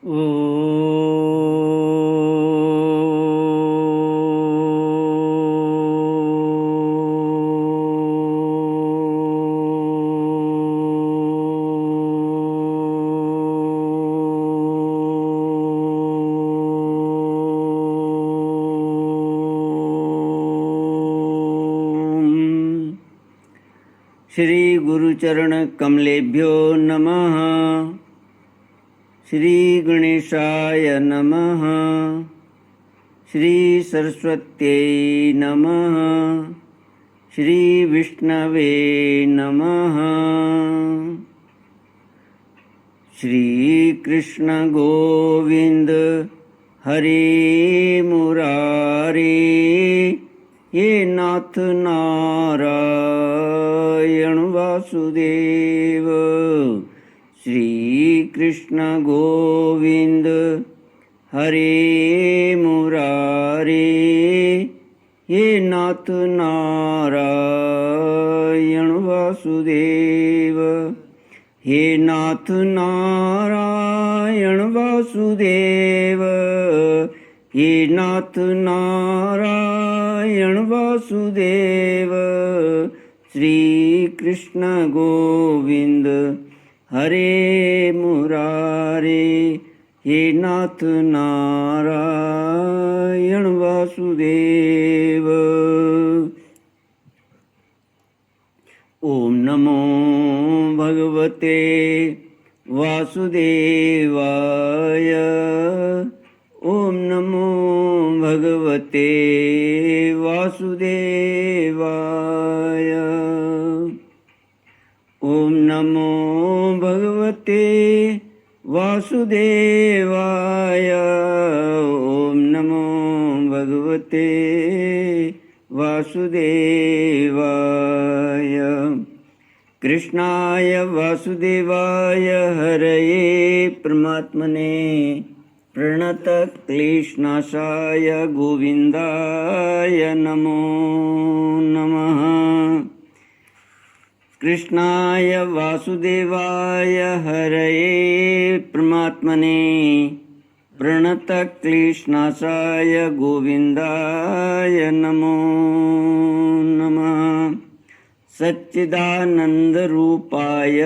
ओ श्री गुरुचरण कमलेभ्यो नमः। श्री गणेशाय नमः। श्री सरस्वत्यै नमः। श्री विष्णवे नमः। श्री कृष्ण गोविंद हरे मुरारे, हे नाथ नारायण वासुदेव। श्री कृष्ण गोविंद हरे मुरारे, हे नाथ नारायण वासुदेव। हे नाथ नारायण वासुदेव, हे नाथ नारायण वासुदेव। श्री कृष्ण गोविंद हरे मुरारे, हे नाथ नारायण वासुदेव। ओम नमो भगवते वासुदेवाय। ओम नमो भगवते वासुदेवाय। ओम नमो भगवते वासुदेवाय। ओम नमो भगवते वासुदेवाय। कृष्णाय वासुदेवाय हरये परमात्मने प्रणतक्लेशनाशाय गोविन्दाय नमो नमः। कृष्णाय वासुदेवाय हरये परमात्मने प्रणतक्लेशनाशाय गोविन्दाय नमो नमः। सच्चिदानन्दरूपाय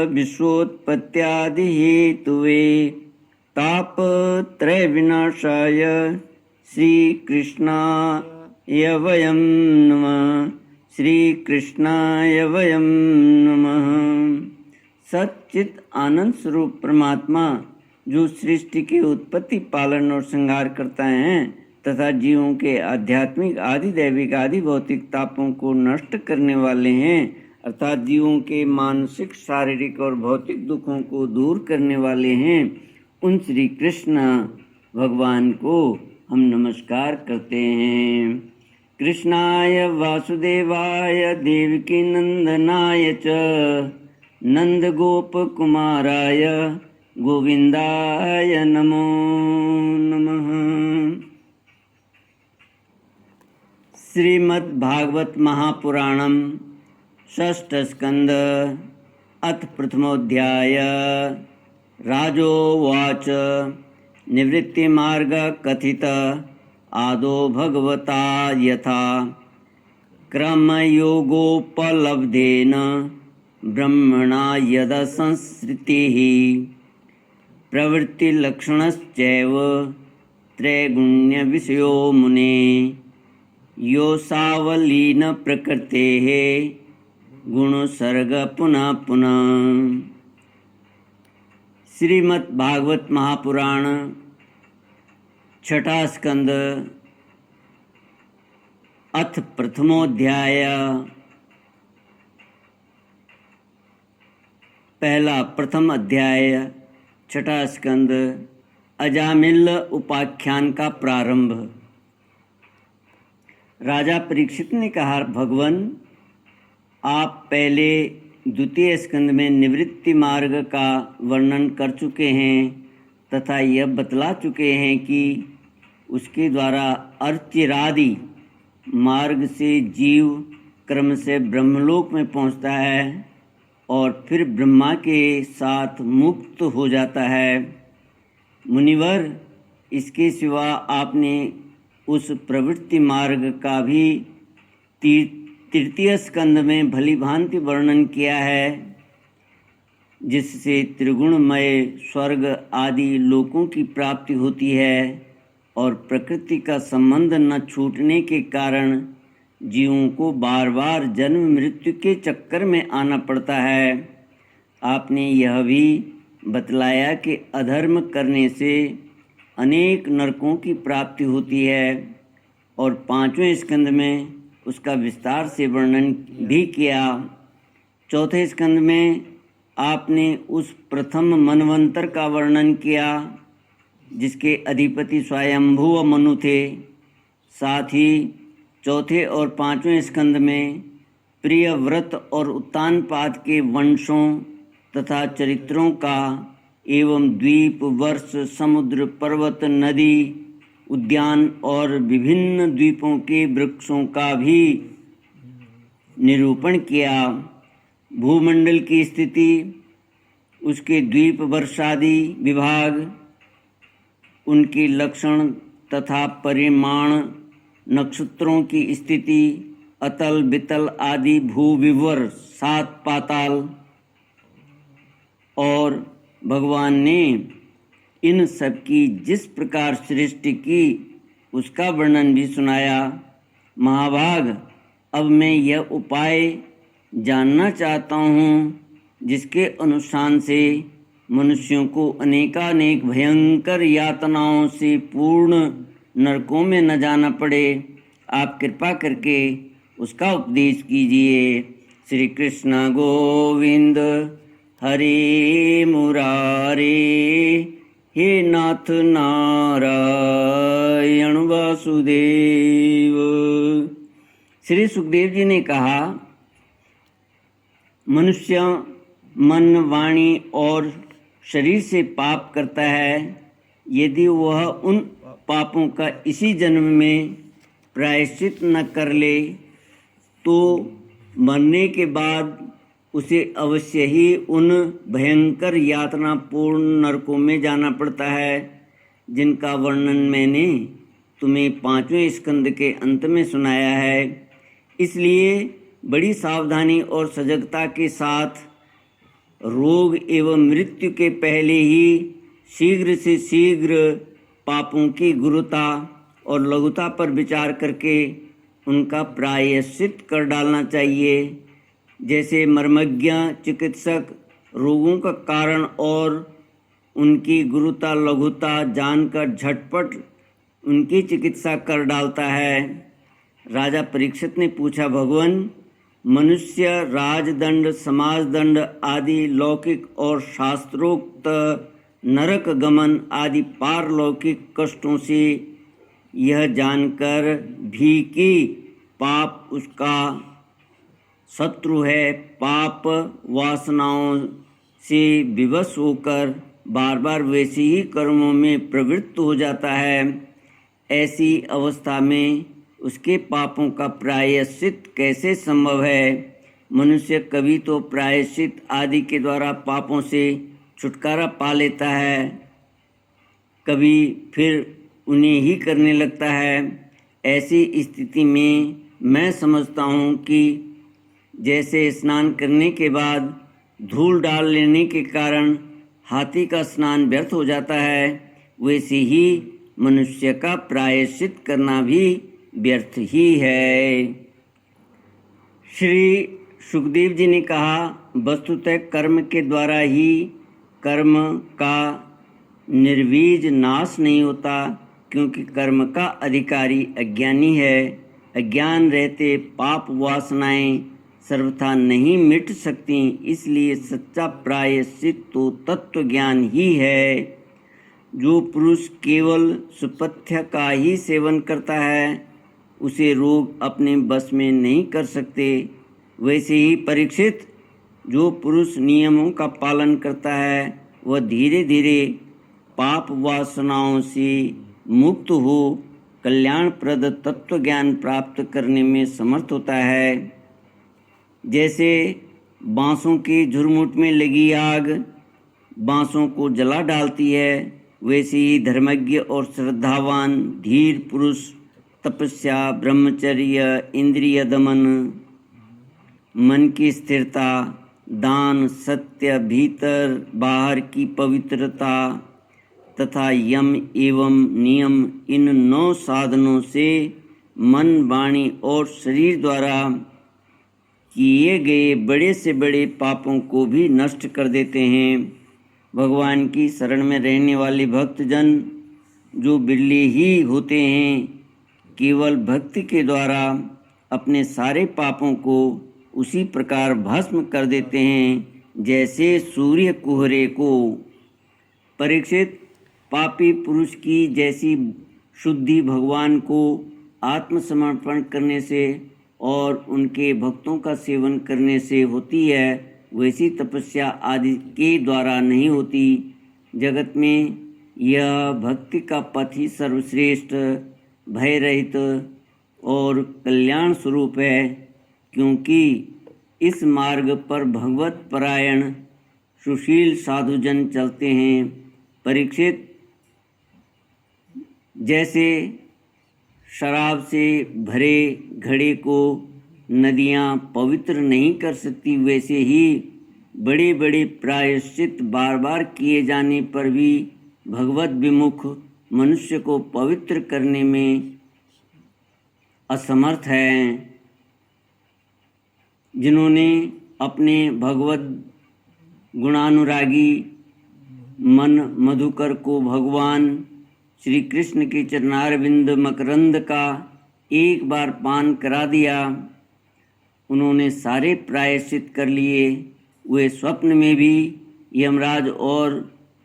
विश्वोत्पत्त्यादिहेतुवे तापत्रयविनाशाय श्रीकृष्णाय वयं नमः। श्रीकृष्णाय वयं नमः। सच्चित आनंद स्वरूप परमात्मा जो सृष्टि की उत्पत्ति, पालन और संहार करता है तथा जीवों के आध्यात्मिक, आदि दैविक, आदि भौतिक तापों को नष्ट करने वाले हैं, अर्थात जीवों के मानसिक, शारीरिक और भौतिक दुखों को दूर करने वाले हैं, उन श्री कृष्ण भगवान को हम नमस्कार करते हैं। कृष्णाय वासुदेवाय देवकी नंदनाय च नंदगोप कुमाराय गोविंदाय नमो नमः। श्रीमद् भागवत महापुराणम षष्ठ स्कंद अथ प्रथमोऽध्याय। राजोवाच निवृत्ति मार्ग कथित आदो भगवता यथा क्रमयोगोपलब्धेन ब्रह्मणा यदा संसृतिः प्रवृत्तिलक्षणश्चैव त्रैगुण्य विषयो मुने यो सावलीन प्रकृतेः गुणसर्ग पुनः पुनः। श्रीमद् भागवत महापुराण छठा स्कंद अथ प्रथमोऽध्याय। प्रथम अध्याय छठा स्कंद अजामिल उपाख्यान का प्रारंभ। राजा परीक्षित ने कहा, भगवान आप पहले द्वितीय स्कंद में निवृत्ति मार्ग का वर्णन कर चुके हैं तथा यह बतला चुके हैं कि उसके द्वारा अर्चिरादि मार्ग से जीव क्रम से ब्रह्मलोक में पहुंचता है और फिर ब्रह्मा के साथ मुक्त हो जाता है। मुनिवर, इसके सिवा आपने उस प्रवृत्ति मार्ग का भी तृतीय स्कंद में भली भांति वर्णन किया है, जिससे त्रिगुणमय स्वर्ग आदि लोकों की प्राप्ति होती है और प्रकृति का संबंध न छूटने के कारण जीवों को बार बार जन्म मृत्यु के चक्कर में आना पड़ता है। आपने यह भी बतलाया कि अधर्म करने से अनेक नरकों की प्राप्ति होती है और 5वें स्कंद में उसका विस्तार से वर्णन भी किया। 4थे स्कंद में आपने उस प्रथम मनवंतर का वर्णन किया जिसके अधिपति स्वयंभू मनु थे। साथ ही 4थे और 5वें स्कंद में प्रियव्रत और उत्तानपाद के वंशों तथा चरित्रों का एवं द्वीप, वर्ष, समुद्र, पर्वत, नदी, उद्यान और विभिन्न द्वीपों के वृक्षों का भी निरूपण किया। भूमंडल की स्थिति, उसके द्वीप वर्षादि विभाग, उनके लक्षण तथा परिमाण, नक्षत्रों की स्थिति, अतल बितल आदि भूविवर, 7 पाताल, और भगवान ने इन सब की जिस प्रकार सृष्टि की उसका वर्णन भी सुनाया। महाभाग, अब मैं यह उपाय जानना चाहता हूँ जिसके अनुसार से मनुष्यों को अनेकानेक भयंकर यातनाओं से पूर्ण नरकों में न जाना पड़े। आप कृपा करके उसका उपदेश कीजिए। श्री कृष्ण गोविंद हरे मुरारे, हे नाथ नारायण वासुदेव। श्री सुखदेव जी ने कहा, मनुष्य मन, वाणी और शरीर से पाप करता है। यदि वह उन पापों का इसी जन्म में प्रायश्चित न कर ले तो मरने के बाद उसे अवश्य ही उन भयंकर यातनापूर्ण नरकों में जाना पड़ता है जिनका वर्णन मैंने तुम्हें 5वें स्कंद के अंत में सुनाया है। इसलिए बड़ी सावधानी और सजगता के साथ रोग एवं मृत्यु के पहले ही शीघ्र से शीघ्र पापों की गुरुता और लघुता पर विचार करके उनका प्रायश्चित कर डालना चाहिए। जैसे मर्मज्ञ चिकित्सक रोगों का कारण और उनकी गुरुता लघुता जानकर झटपट उनकी चिकित्सा कर डालता है। राजा परीक्षित ने पूछा, भगवान, मनुष्य राजदंड, समाजदंड आदि लौकिक और शास्त्रोक्त नरक गमन आदि पारलौकिक कष्टों से यह जानकर भी कि पाप उसका शत्रु है, पाप वासनाओं से विवश होकर बार बार वैसे ही कर्मों में प्रवृत्त हो जाता है। ऐसी अवस्था में उसके पापों का प्रायश्चित कैसे संभव है? मनुष्य कभी तो प्रायश्चित आदि के द्वारा पापों से छुटकारा पा लेता है, कभी फिर उन्हें ही करने लगता है। ऐसी स्थिति में मैं समझता हूँ कि जैसे स्नान करने के बाद धूल डाल लेने के कारण हाथी का स्नान व्यर्थ हो जाता है, वैसे ही मनुष्य का प्रायश्चित करना भी व्यर्थ ही है। श्री सुखदेव जी ने कहा, वस्तुतः कर्म के द्वारा ही कर्म का निर्वीज नाश नहीं होता, क्योंकि कर्म का अधिकारी अज्ञानी है। अज्ञान रहते पाप वासनाएं सर्वथा नहीं मिट सकती, इसलिए सच्चा प्रायश्चित तो तत्व ज्ञान ही है। जो पुरुष केवल सुपथ्य का ही सेवन करता है उसे रोग अपने बस में नहीं कर सकते। वैसे ही परीक्षित, जो पुरुष नियमों का पालन करता है वह धीरे धीरे पाप वासनाओं से मुक्त हो कल्याणप्रद तत्व ज्ञान प्राप्त करने में समर्थ होता है। जैसे बांसों के झुरमुट में लगी आग बांसों को जला डालती है, वैसे ही धर्मज्ञ और श्रद्धावान धीर पुरुष तपस्या, ब्रह्मचर्य, इंद्रिय दमन, मन की स्थिरता, दान, सत्य, भीतर बाहर की पवित्रता तथा यम एवं नियम, इन 9 साधनों से मन, वाणी और शरीर द्वारा किए गए बड़े से बड़े पापों को भी नष्ट कर देते हैं। भगवान की शरण में रहने वाले भक्तजन जो बिरले ही होते हैं, केवल भक्ति के द्वारा अपने सारे पापों को उसी प्रकार भस्म कर देते हैं जैसे सूर्य कुहरे को। परीक्षित, पापी पुरुष की जैसी शुद्धि भगवान को आत्मसमर्पण करने से और उनके भक्तों का सेवन करने से होती है, वैसी तपस्या आदि के द्वारा नहीं होती। जगत में यह भक्ति का पथ ही सर्वश्रेष्ठ, भय रहित और कल्याण स्वरूप है, क्योंकि इस मार्ग पर भगवत परायण सुशील साधुजन चलते हैं। परीक्षित, जैसे शराब से भरे घड़े को नदियाँ पवित्र नहीं कर सकती, वैसे ही बड़े बड़े प्रायश्चित बार बार किए जाने पर भी भगवत विमुख मनुष्य को पवित्र करने में असमर्थ हैं। जिन्होंने अपने भगवत गुणानुरागी मन मधुकर को भगवान श्री कृष्ण के चरणारविंद मकरंद का एक बार पान करा दिया, उन्होंने सारे प्रायश्चित कर लिए। वे स्वप्न में भी यमराज और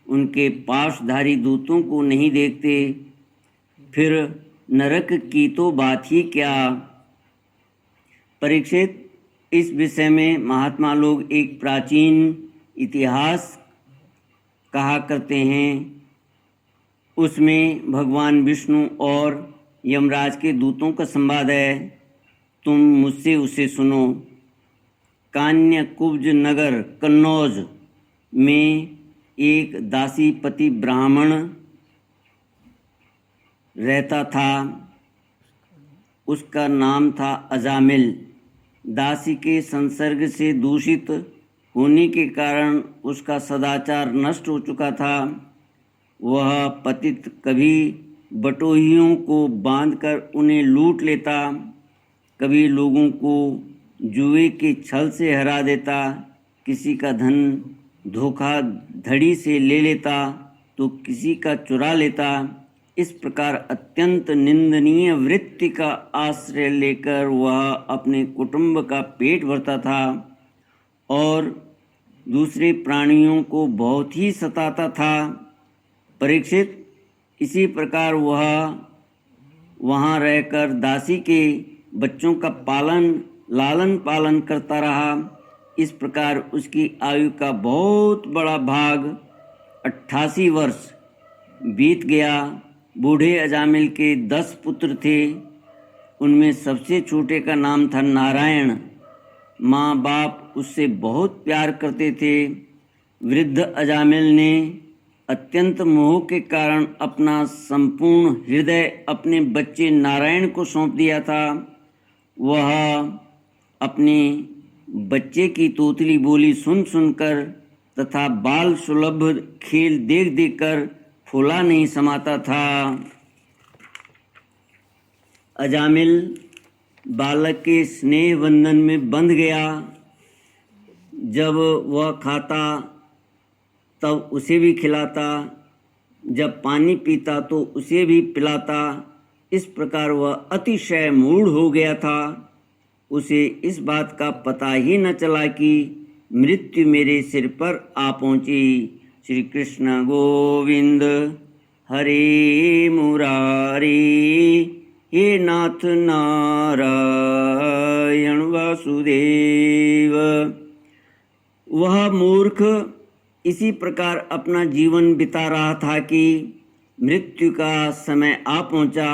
उनके पाशधारी दूतों को नहीं देखते, फिर नरक की तो बात ही क्या। परीक्षित, इस विषय में महात्मा लोग एक प्राचीन इतिहास कहा करते हैं। उसमें भगवान विष्णु और यमराज के दूतों का संवाद है, तुम मुझसे उसे सुनो। कान्यकुब्ज नगर कन्नौज में एक दासीपति ब्राह्मण रहता था। उसका नाम था अजामिल। दासी के संसर्ग से दूषित होने के कारण उसका सदाचार नष्ट हो चुका था। वह पतित कभी बटोहियों को बांधकर उन्हें लूट लेता, कभी लोगों को जुए के छल से हरा देता, किसी का धन धोखाधड़ी से ले लेता तो किसी का चुरा लेता। इस प्रकार अत्यंत निंदनीय वृत्ति का आश्रय लेकर वह अपने कुटुंब का पेट भरता था और दूसरे प्राणियों को बहुत ही सताता था। परीक्षित, इसी प्रकार वह वहाँ रहकर दासी के बच्चों का लालन पालन करता रहा। इस प्रकार उसकी आयु का बहुत बड़ा भाग 88 वर्ष बीत गया। बूढ़े अजामिल के 10 पुत्र थे। उनमें सबसे छोटे का नाम था नारायण। माँ बाप उससे बहुत प्यार करते थे। वृद्ध अजामिल ने अत्यंत मोह के कारण अपना संपूर्ण हृदय अपने बच्चे नारायण को सौंप दिया था। वह अपने बच्चे की तोतली बोली सुन सुनकर तथा बाल सुलभ खेल देख देख कर फूला नहीं समाता था। अजामिल बालक के स्नेह बंधन में बंध गया। जब वह खाता तब उसे भी खिलाता, जब पानी पीता तो उसे भी पिलाता। इस प्रकार वह अतिशय मूढ़ हो गया था। उसे इस बात का पता ही न चला कि मृत्यु मेरे सिर पर आ पहुंची। श्री कृष्ण गोविंद हरे मुरारी, हे नाथ नारायण वासुदेव। वह मूर्ख इसी प्रकार अपना जीवन बिता रहा था कि मृत्यु का समय आ पहुंचा।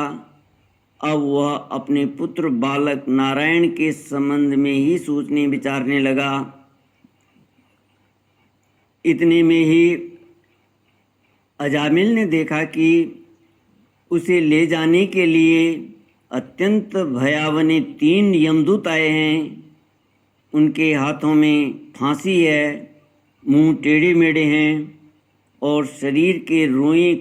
अब वह अपने पुत्र बालक नारायण के संबंध में ही सोचने विचारने लगा। इतने में ही अजामिल ने देखा कि उसे ले जाने के लिए अत्यंत भयावने 3 यमदूत आए हैं। उनके हाथों में फांसी है, मुंह टेढ़े मेढ़े हैं और शरीर के रोए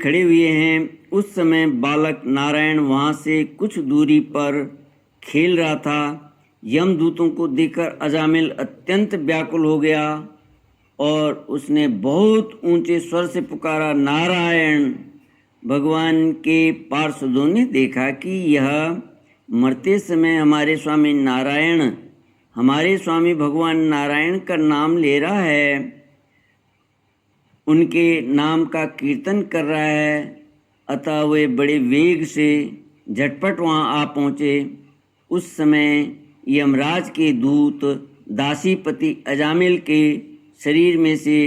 खड़े हुए हैं। उस समय बालक नारायण वहाँ से कुछ दूरी पर खेल रहा था। यमदूतों को देखकर अजामिल अत्यंत व्याकुल हो गया और उसने बहुत ऊंचे स्वर से पुकारा, नारायण। भगवान के पार्षदों ने देखा कि यह मरते समय हमारे स्वामी भगवान नारायण का नाम ले रहा है, उनके नाम का कीर्तन कर रहा है। अतः वे बड़े वेग से झटपट वहाँ आ पहुँचे। उस समय यमराज के दूत दासीपति अजामिल के शरीर में से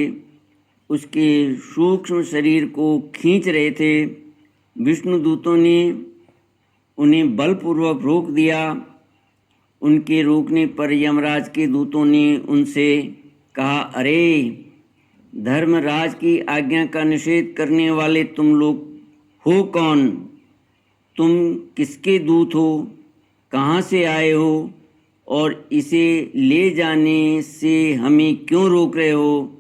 उसके सूक्ष्म शरीर को खींच रहे थे। विष्णु दूतों ने उन्हें बलपूर्वक रोक दिया। उनके रोकने पर यमराज के दूतों ने उनसे कहा, अरे धर्मराज की आज्ञा का निषेध करने वाले तुम लोग हो कौन? तुम किसके दूत हो? कहाँ से आए हो? और इसे ले जाने से हमें क्यों रोक रहे हो?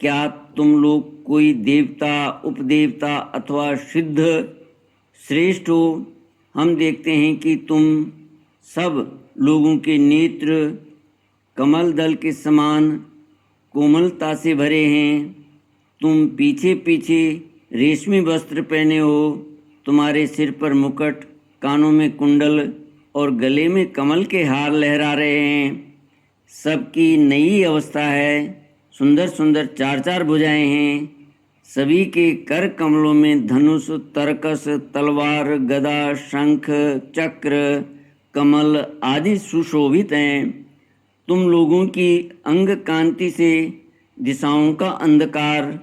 क्या तुम लोग कोई देवता, उपदेवता अथवा सिद्ध श्रेष्ठ हो? हम देखते हैं कि तुम सब लोगों के नेत्र कमल दल के समान कोमलता से भरे हैं। तुम पीछे पीछे रेशमी वस्त्र पहने हो। तुम्हारे सिर पर मुकुट, कानों में कुंडल और गले में कमल के हार लहरा रहे हैं। सबकी नई अवस्था है। सुंदर सुंदर 4 भुजाएं हैं। सभी के कर कमलों में धनुष, तरकस, तलवार, गदा, शंख, चक्र, कमल आदि सुशोभित हैं। तुम लोगों की अंग कांति से दिशाओं का अंधकार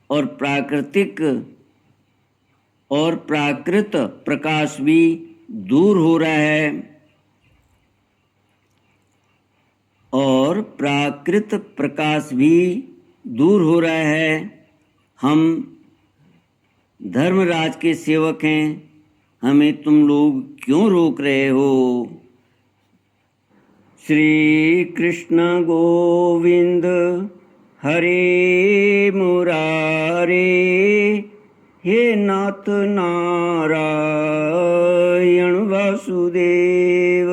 और प्राकृत प्रकाश भी दूर हो रहा है। हम धर्मराज के सेवक हैं, हमें तुम लोग क्यों रोक रहे हो? श्री कृष्ण गोविंद हरे मुरारे, हे नाथ नारायण वासुदेव।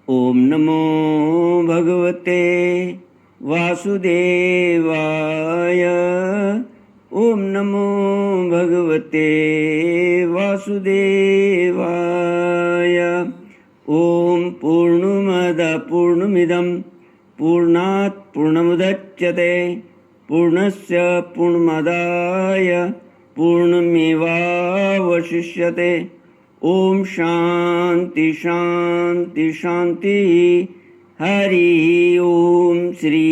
ओम नमो भगवते वासुदेवाय। ओम नमो भगवते वासुदेवाय। ओम पूर्णमदः पूर्णमिदं पूर्णात् पूर्णमुदच्यते पूर्णस्य पूर्णमादाय पूर्णमेवावशिष्यते। ओम शांति शांति शांति। हरि ओम। श्री